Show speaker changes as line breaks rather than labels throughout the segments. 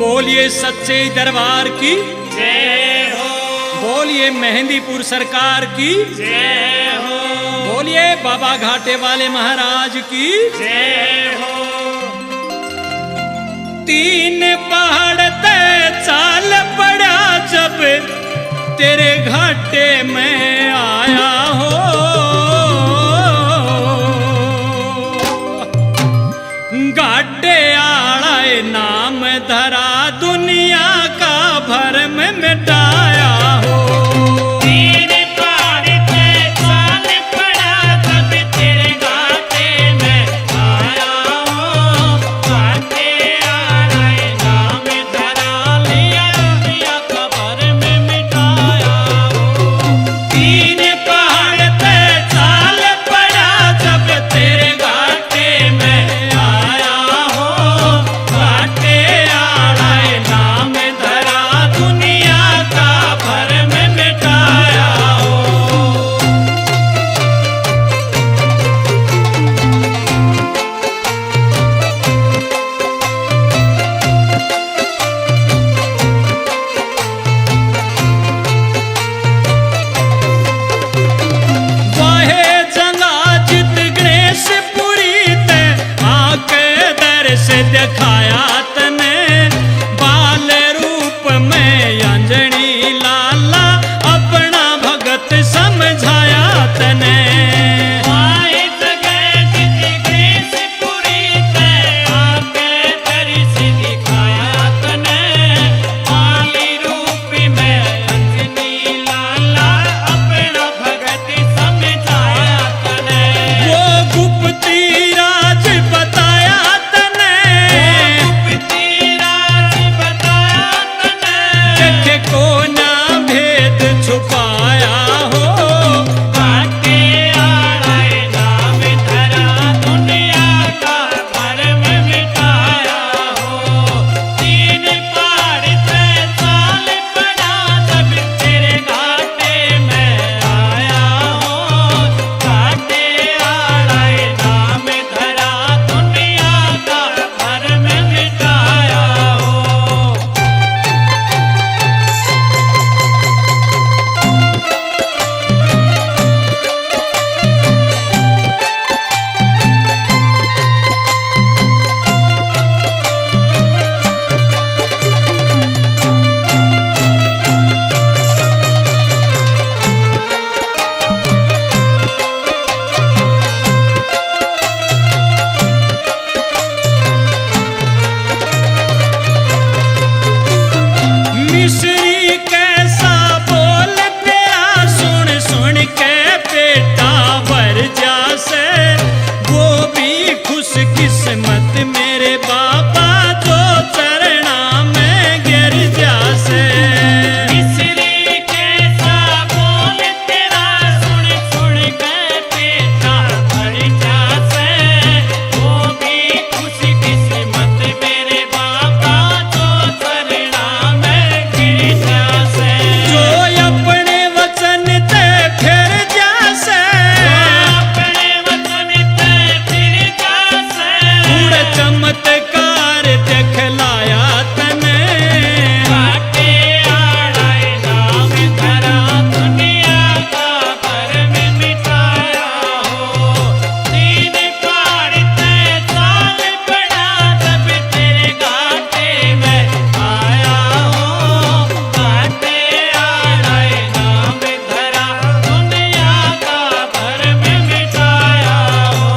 बोलिए सच्चे दरबार की
जय हो।
बोलिए मेहंदीपुर सरकार की
जय हो।
बोलिए बाबा घाटे वाले महाराज की
जय हो।
तीन पहाड़ ते चाल पड़ा जब तेरे घाटे में आया हो, घाटे आड़ा नाम धरा दुनिया का भरम मिटाया हो।
तीन पहाड़ पे चाल पड़ा जब तेरे घाटे में आया हो, घाटे आड़ा नाम धरा लिया दुनिया का भरम मिटाया हो।
तीन पहाड़ पे चाल पड़ा जब तेरे घाटे में आया हो, घाटे आड़ा नाम धरा दुनिया का भरम मिटाया हो। वाहे जंगा जित गणेश पुरी ते आके दर से दिखाया तने, बाल रूप में अंजनी लाला अपना भगत समझाया तने।
वाहे जगह जित गणेश पुरी ते आके दर्श दिखाया तने, बाली रूप में अंजनी लाला अपना भगत समझाया तने।
वो गुप्ती राज बताया तने,
गुप्ती राज बताया तने।
देखे को ना भेद छुपाया हो।
घाटे आड़ा नाम धरा दुनिया का भरम मिटाया हो। तीन पहाड़ पे चाल पड़ा जब तेरे घाटे में आया हो, घाटे आड़ा नाम धरा दुनिया का भरम मिटाया हो।
मिश्री कैसा बोल तेरा सुन सुन के बेटा भर जासे, वो भी खुश किस्मत मेरे बाबा जो चरणा में गिर जासे।
मिश्री कैसा बोल तेरा सुन सुन के बेटा भर जासे, वो भी खुश किस्मत मेरे बाबा जो चरणा में गिर जासे।
जो अपने वचन ते फिर जासे,
अपने वतन ते फिर जासे।
उड़ चमत्कार दिखलाया तने।
घाटे आड़ा नाम धरा दुनिया का भरम मिटाया हो। तीन पहाड़ पे चाल पड़ा जब तेरे घाटे में आया हो, घाटे आड़ा नाम धरा दुनिया का भरम मिटाया हो।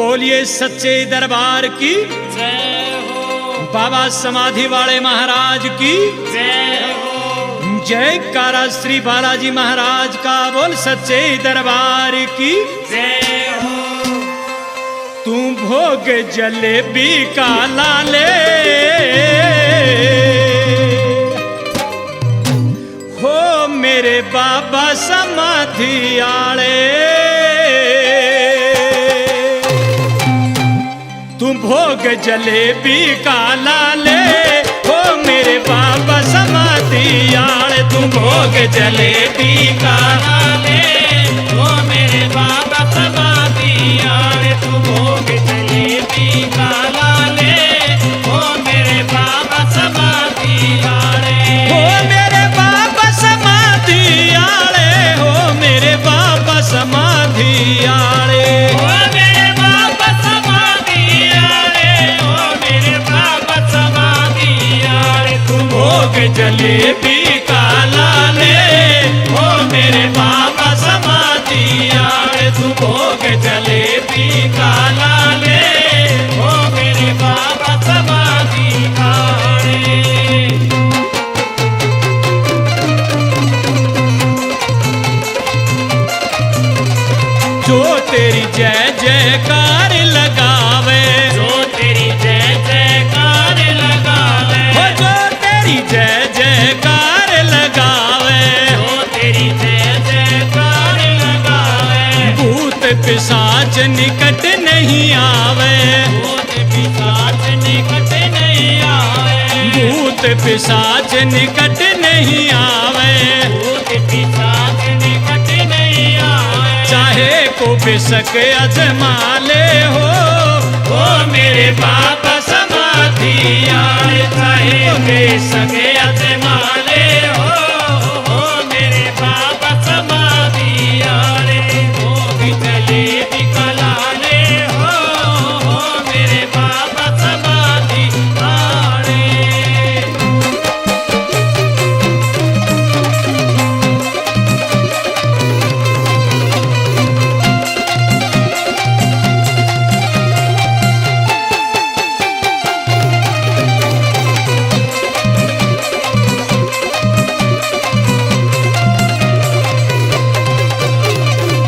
बोलिए सच्चे दरबार की
जय हो,
बाबा समाधि वाले महाराज की
जय हो,
जयकारा श्री बालाजी महाराज का बोल सच्चे दरबार की
जय हो।
तू भोग जलेबी का लाले हो मेरे बाबा समाधि आले। तू भोग जलेबी का लाले हो मेरे बाबा समाधि आले। तू भोग जलेबी का
लाले ओ मेरे बाबा समाधि आले। तू भोग जलेबी का लाले ओ मेरे बाबा समाधि आले।
हो मेरे बाबा समाधि आले हो मेरे बाबा समाधि आले।
ओ मेरे बाबा समाधि आले ओ मेरे बाबा समाधि आले। तू
भोग जलेबी का लाले हो मेरे बाबा समाधि आले। तू भोग जलेबी का लाले
ओ मेरे बाबा समाधि आले।
जो तेरी जय जयकार लगावे
जो तेरी जय जयकार लगावे
हो जो तेरी जय जयकार लगावे
जो तेरी जय जयकार लगावे।
भूत पिशाच निकट नहीं आवे
भूत पिशाच निकट नहीं आवे।
भूत पिशाच निकट नहीं आवे
भूत पिशाच निकट नहीं आवे।
चाहे को बेशक अजमा ले हो
ओ मेरे बाबा समाधि आले। चाहे बेशक अजमाले हो ओ मेरे बाबा समाधि आले। भोग जलेबी का लाले हो ओ मेरे बाबा समाधि आले।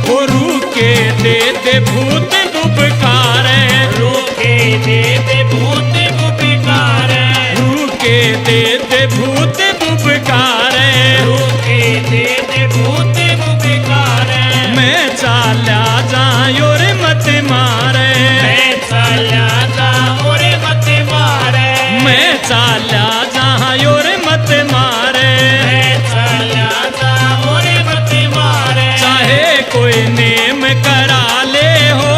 गुरु के दे दे भूत बुबकार
रोके दे दे भूत बुबिकार।
गुरु के दे दे भूत बुबकार
रोके दे दे भूत बुबिकार।
मैं चाल्या जायो रे मत मारे
मैं चला जाऊं रे मत मारे।
मैं चाल्या जायो रे मत मारे
मैं चला जाऊं रे मत मारे।
चाहे कोई नेम करा ले हो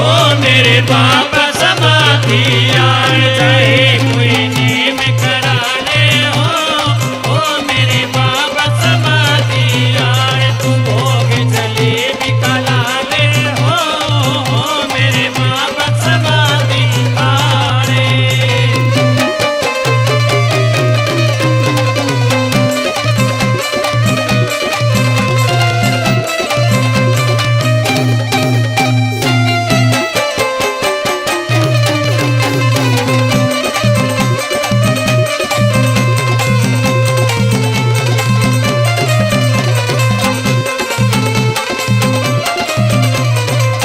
ओ मेरे बाबा समाधि आले। चाहे कोई नेम करा ले हो ओ मेरे बाबा समाधि आले। तू भोग जलेबी का लाले हो ओ मेरे बाबा समाधि आले।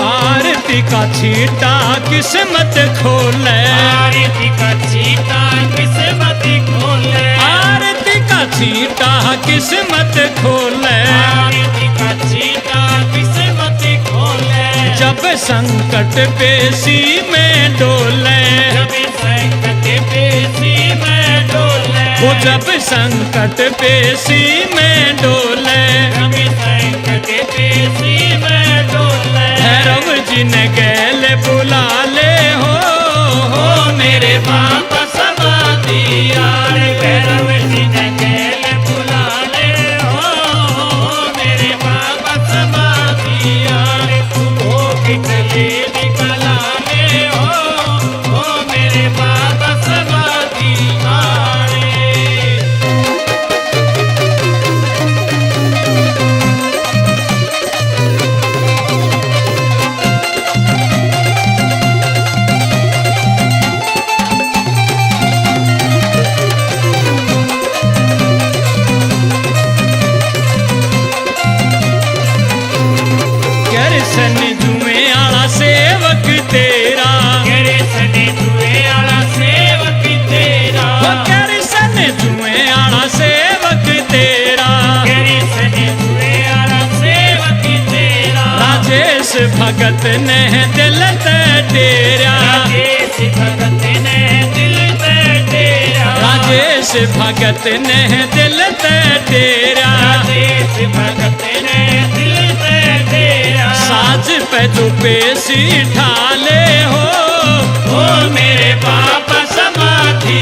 आरती का छीटा किस्मत खोले
आरती का चीता किस्मत खोले।
आरती का छीटा किस्मत खोले
आरती का चीता किस्मत खोले।
जब संकट पेशी में डोले
जब संकट पेशी में डोले।
वो जब संकट पेशी में डोले
जब संकट पेशी में डोले।
भैरव जी ने गैल बुला ले हो
मेरे बाबा समाधि आले। भैरव जी ने गैल बुला ले हो मेरे बाबा समाधि आले। तू भोग जलेबी का लाले हो मेरे बाबा समाधि आले।
सन जुए आला सेवक तेरा
केड़े सने जुए आला सेवक तेरा
हो केड़ी सन जुए आला सेवक तेरा
केड़े सने जुए आला सेवक तेरा
राजेश भगत ने दिल ते डेरा
राजेश भगत ने दिल ते डेरा
राजेश भगत ने दिल ते डेरा
राजेश भगत ने दिल ते डेरा
साज पे जो पेशी ठाले हो
ओ मेरे बाप समाधि